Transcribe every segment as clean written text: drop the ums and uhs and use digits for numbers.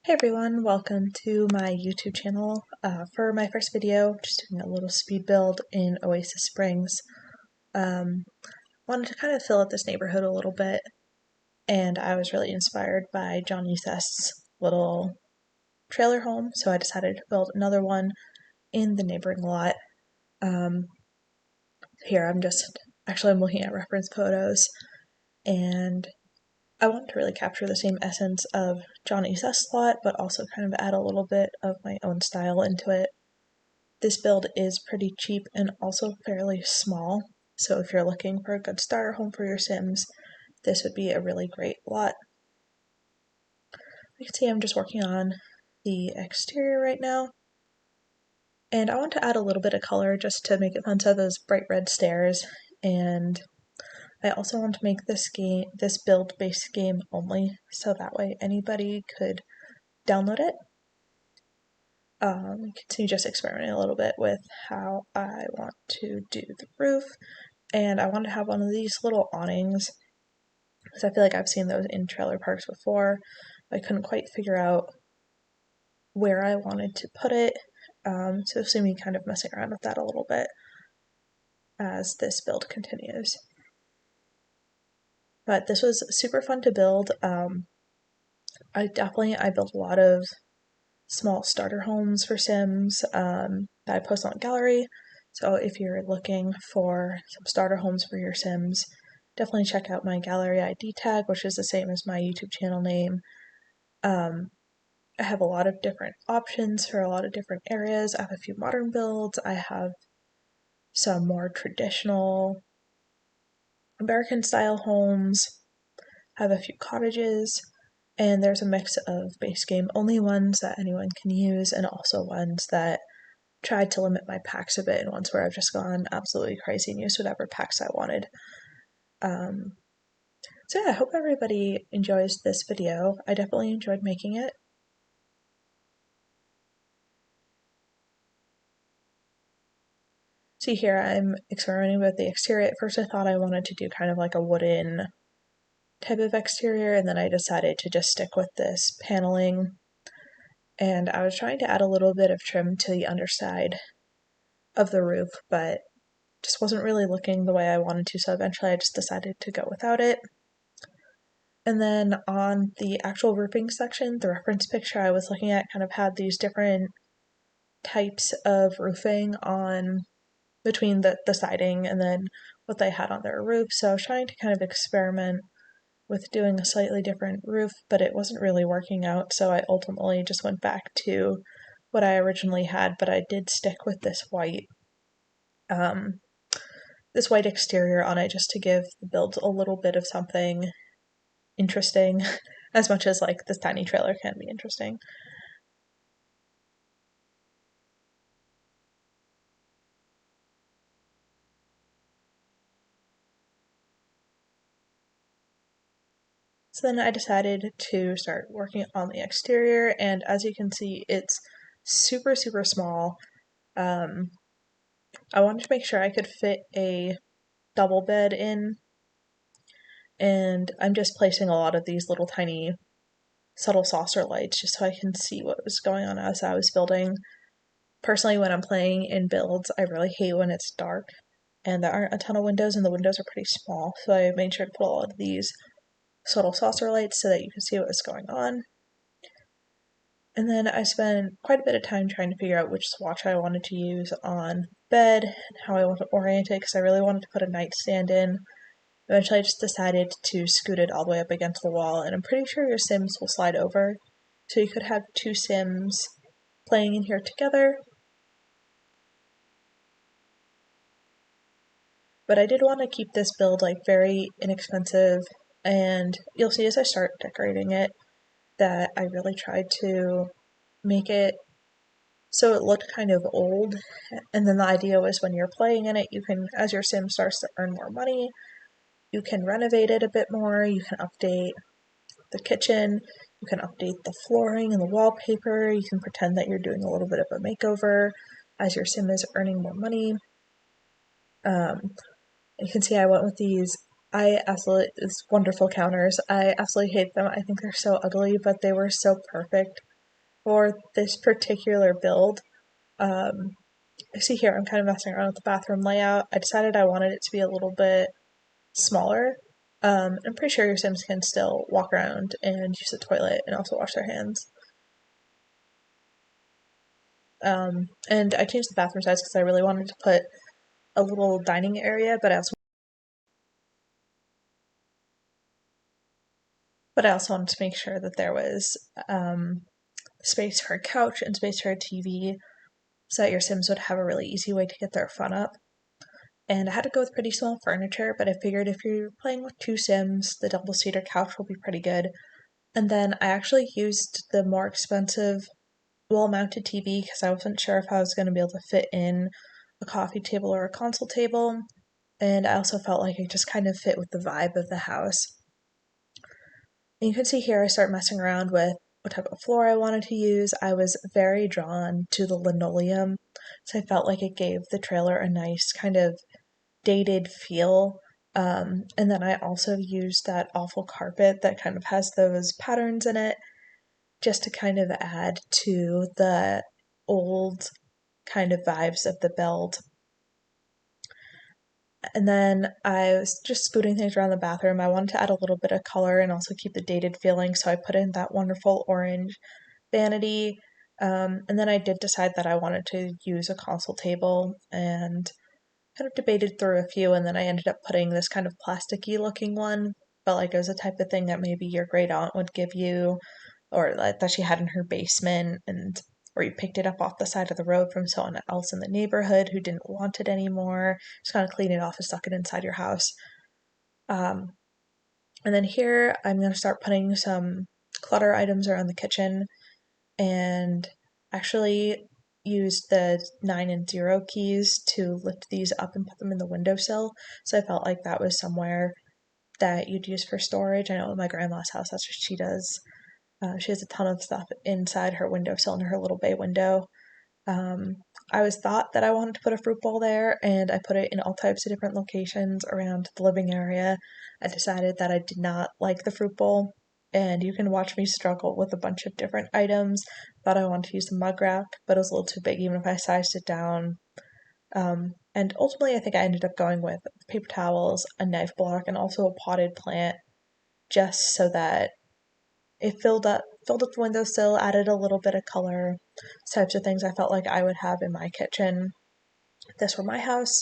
Hey everyone, welcome to my YouTube channel. For my first video, just doing a little speed build in Oasis Springs. Wanted to kind of fill out this neighborhood a little bit, and I was really inspired by Johnny Zest's little trailer home, so I decided to build another one in the neighboring lot. Here I'm looking at reference photos, and I want to really capture the same essence of Johnny Zest's lot, but also kind of add a little bit of my own style into it. This build is pretty cheap and also fairly small, so if you're looking for a good starter home for your Sims, this would be a really great lot. You can see I'm just working on the exterior right now, and I want to add a little bit of color just to make it fun to those bright red stairs, and I also want to make this build base game only, so that way anybody could download it. Continue just experimenting a little bit with how I want to do the roof, and I want to have one of these little awnings, because I feel like I've seen those in trailer parks before. I couldn't quite figure out where I wanted to put it, so see me kind of messing around with that a little bit as this build continues. But this was super fun to build. I built a lot of small starter homes for Sims that I post on Gallery. So if you're looking for some starter homes for your Sims, definitely check out my Gallery ID tag, which is the same as my YouTube channel name. I have a lot of different options for a lot of different areas. I have a few modern builds. I have some more traditional American style homes. I have a few cottages. And there's a mix of base game only ones that anyone can use, and also ones that tried to limit my packs a bit, and ones where I've just gone absolutely crazy and used whatever packs I wanted. So yeah, I hope everybody enjoys this video. I definitely enjoyed making it. See here, I'm experimenting with the exterior. At first I thought I wanted to do kind of like a wooden type of exterior, and then I decided to just stick with this paneling. And I was trying to add a little bit of trim to the underside of the roof, but just wasn't really looking the way I wanted to, so eventually I just decided to go without it. And then on the actual roofing section, the reference picture I was looking at kind of had these different types of roofing on between the siding and then what they had on their roof, so I was trying to kind of experiment with doing a slightly different roof, but it wasn't really working out, so I ultimately just went back to what I originally had, but I did stick with this white exterior on it just to give the build a little bit of something interesting, as much as like this tiny trailer can be interesting. So then I decided to start working on the exterior, and as you can see, it's super, super small. I wanted to make sure I could fit a double bed in, and I'm just placing a lot of these little tiny subtle saucer lights just so I can see what was going on as I was building. Personally, when I'm playing in builds, I really hate when it's dark and there aren't a ton of windows and the windows are pretty small, so I made sure to put a lot of these subtle saucer lights so that you can see what was going on. And then I spent quite a bit of time trying to figure out which swatch I wanted to use on bed and how I want to orient it, because I really wanted to put a nightstand in. Eventually I just decided to scoot it all the way up against the wall, and I'm pretty sure your Sims will slide over, so you could have two Sims playing in here together. But I did want to keep this build like very inexpensive, and you'll see as I start decorating it that I really tried to make it so it looked kind of old. And then the idea was when you're playing in it, you can, as your sim starts to earn more money, you can renovate it a bit more, you can update the kitchen, you can update the flooring and the wallpaper, you can pretend that you're doing a little bit of a makeover as your sim is earning more money. You can see I went with these wonderful counters. I absolutely hate them. I think they're so ugly, but they were so perfect For this particular build, see here, I'm kind of messing around with the bathroom layout. I decided I wanted it to be a little bit smaller. I'm pretty sure your Sims can still walk around and use the toilet and also wash their hands. And I changed the bathroom size because I really wanted to put a little dining area, but I also wanted to make sure that there was space for a couch and space for a TV so that your Sims would have a really easy way to get their fun up. And I had to go with pretty small furniture, but I figured if you're playing with two Sims, the double-seater couch will be pretty good. And then I actually used the more expensive wall-mounted TV because I wasn't sure if I was going to be able to fit in a coffee table or a console table. And I also felt like it just kind of fit with the vibe of the house. And you can see here I start messing around with what type of floor I wanted to use. I was very drawn to the linoleum, so I felt like it gave the trailer a nice kind of dated feel. And then I also used that awful carpet that kind of has those patterns in it just to kind of add to the old kind of vibes of the build. And then I was just scooting things around the bathroom. I wanted to add a little bit of color and also keep the dated feeling, so I put in that wonderful orange vanity. And then I did decide that I wanted to use a console table and kind of debated through a few, and then I ended up putting this kind of plasticky looking one. Felt like it was the type of thing that maybe your great aunt would give you, or that she had in her basement, and or you picked it up off the side of the road from someone else in the neighborhood who didn't want it anymore. Just kind of clean it off and stuck it inside your house. And then here I'm going to start putting some clutter items around the kitchen and actually used the 9 and 0 keys to lift these up and put them in the windowsill. So I felt like that was somewhere that you'd use for storage. I know at my grandma's house, that's what she does. She has a ton of stuff inside her windowsill in her little bay window. I was thought that I wanted to put a fruit bowl there, and I put it in all types of different locations around the living area. I decided that I did not like the fruit bowl, and you can watch me struggle with a bunch of different items. Thought I wanted to use the mug rack, but it was a little too big even if I sized it down. And ultimately, I think I ended up going with paper towels, a knife block, and also a potted plant, just so that it filled up the windowsill, added a little bit of color, types of things I felt like I would have in my kitchen if this were my house.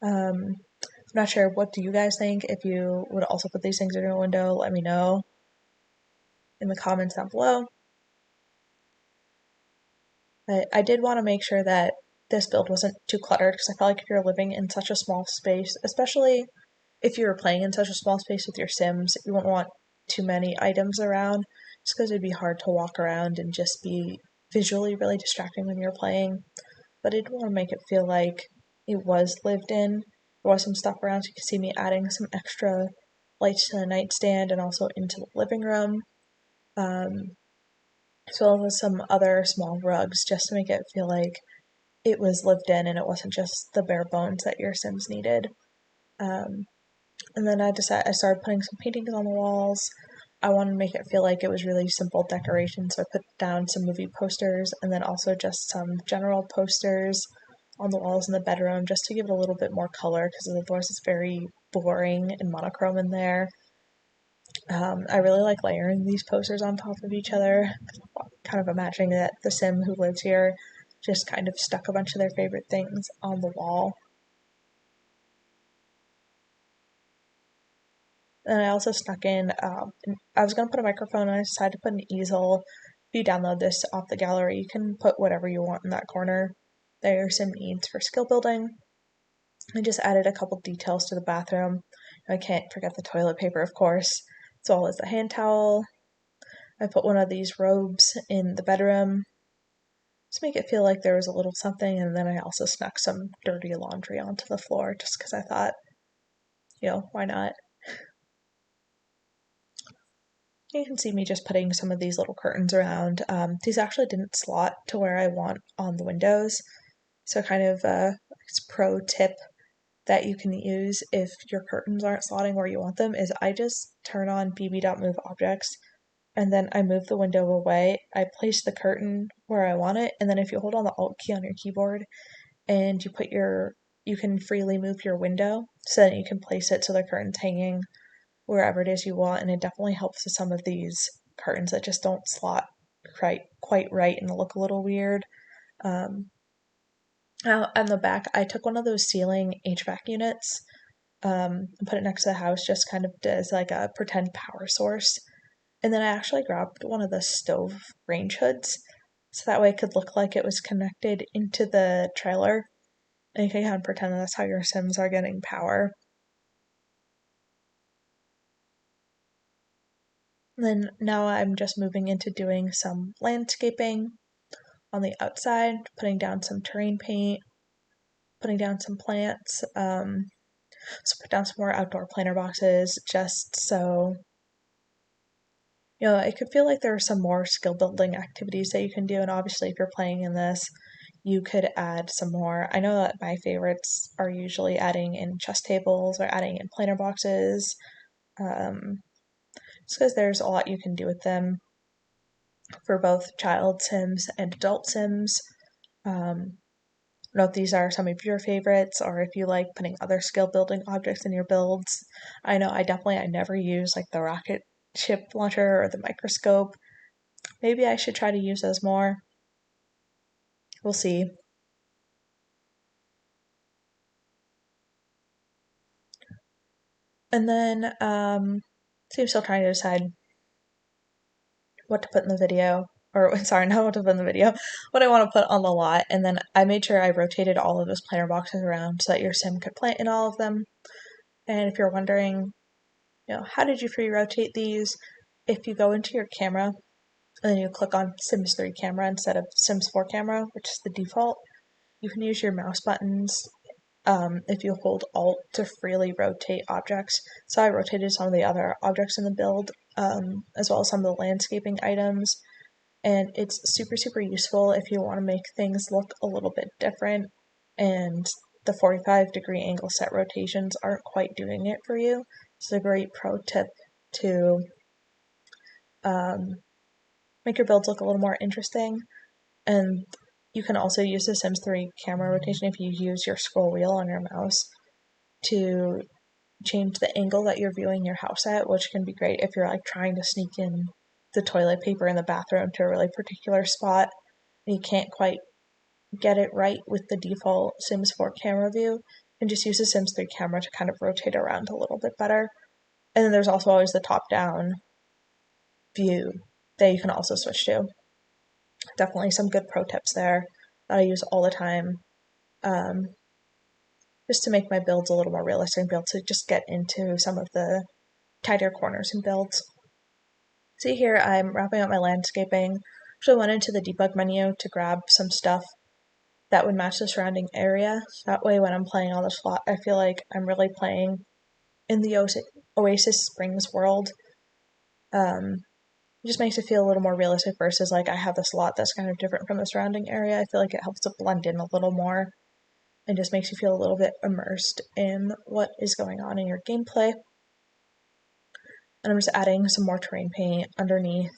I'm not sure, what do you guys think? If you would also put these things in your window, let me know in the comments down below. I did want to make sure that this build wasn't too cluttered because I felt like if you're living in such a small space, especially if you were playing in such a small space with your Sims, you wouldn't want too many items around just because it'd be hard to walk around and just be visually really distracting when you're playing. But I did want to make it feel like it was lived in. There was some stuff around, so you could see me adding some extra lights to the nightstand and also into the living room, as well as some other small rugs just to make it feel like it was lived in and it wasn't just the bare bones that your Sims needed. And then I started putting some paintings on the walls. I wanted to make it feel like it was really simple decoration, so I put down some movie posters and then also just some general posters on the walls in the bedroom just to give it a little bit more color because otherwise it's very boring and monochrome in there. I really like layering these posters on top of each other, kind of imagining that the Sim who lives here just kind of stuck a bunch of their favorite things on the wall. And I also snuck in, I was going to put a microphone and I decided to put an easel. If you download this off the gallery, you can put whatever you want in that corner. There are some needs for skill building. I just added a couple details to the bathroom. I can't forget the toilet paper, of course, as well as the hand towel. I put one of these robes in the bedroom to make it feel like there was a little something, and then I also snuck some dirty laundry onto the floor just because I thought, why not? You can see me just putting some of these little curtains around. These actually didn't slot to where I want on the windows, so kind of it's a pro tip that you can use if your curtains aren't slotting where you want them is I just turn on bb.move objects and then I move the window away. I place the curtain where I want it, and then if you hold on the Alt key on your keyboard and you can freely move your window so that you can place it so the curtain's hanging wherever it is you want, and it definitely helps with some of these curtains that just don't slot quite right and look a little weird. Out on the back, I took one of those ceiling HVAC units and put it next to the house just kind of as like a pretend power source. And then I actually grabbed one of the stove range hoods so that way it could look like it was connected into the trailer. And you can kind of pretend that's how your Sims are getting power. And then now I'm just moving into doing some landscaping on the outside, putting down some terrain paint, putting down some plants. So put down some more outdoor planter boxes just so it could feel like there are some more skill building activities that you can do. And obviously, if you're playing in this, you could add some more. I know that my favorites are usually adding in chess tables or adding in planter boxes, just because there's a lot you can do with them for both child Sims and adult Sims. Know if these are some of your favorites or if you like putting other skill building objects in your builds. I know I never use like the rocket ship launcher or the microscope. Maybe I should try to use those more. We'll see. And then, so I'm still trying to decide what to put in the video, or sorry, not what to put in the video, what I want to put on the lot. And then I made sure I rotated all of those planter boxes around so that your sim could plant in all of them. And if you're wondering, how did you free rotate these? If you go into your camera and then you click on Sims 3 camera instead of Sims 4 camera, which is the default, you can use your mouse buttons if you hold Alt to freely rotate objects. So I rotated some of the other objects in the build, as well as some of the landscaping items. And it's super, super useful if you want to make things look a little bit different and the 45-degree angle set rotations aren't quite doing it for you. It's a great pro tip to make your builds look a little more interesting. And you can also use the Sims 3 camera rotation if you use your scroll wheel on your mouse to change the angle that you're viewing your house at, which can be great if you're like trying to sneak in the toilet paper in the bathroom to a really particular spot and you can't quite get it right with the default Sims 4 camera view, and just use the Sims 3 camera to kind of rotate around a little bit better. And then there's also always the top-down view that you can also switch to. Definitely some good pro tips there that I use all the time, just to make my builds a little more realistic and be able to just get into some of the tighter corners in builds. See here, I'm wrapping up my landscaping. So I went into the debug menu to grab some stuff that would match the surrounding area. That way when I'm playing on the slot, I feel like I'm really playing in the Oasis Springs world. It just makes it feel a little more realistic versus like I have this lot that's kind of different from the surrounding area. I feel like it helps to blend in a little more and just makes you feel a little bit immersed in what is going on in your gameplay. And I'm just adding some more terrain paint underneath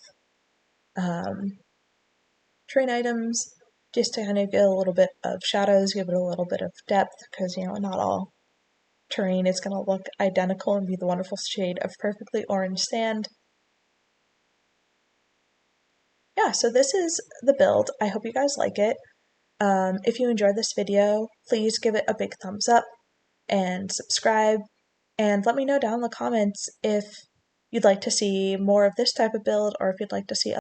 terrain items just to kind of get a little bit of shadows, give it a little bit of depth, because not all terrain is going to look identical and be the wonderful shade of perfectly orange sand. Yeah, so this is the build. I hope you guys like it. If you enjoyed this video, please give it a big thumbs up and subscribe, and let me know down in the comments if you'd like to see more of this type of build or if you'd like to see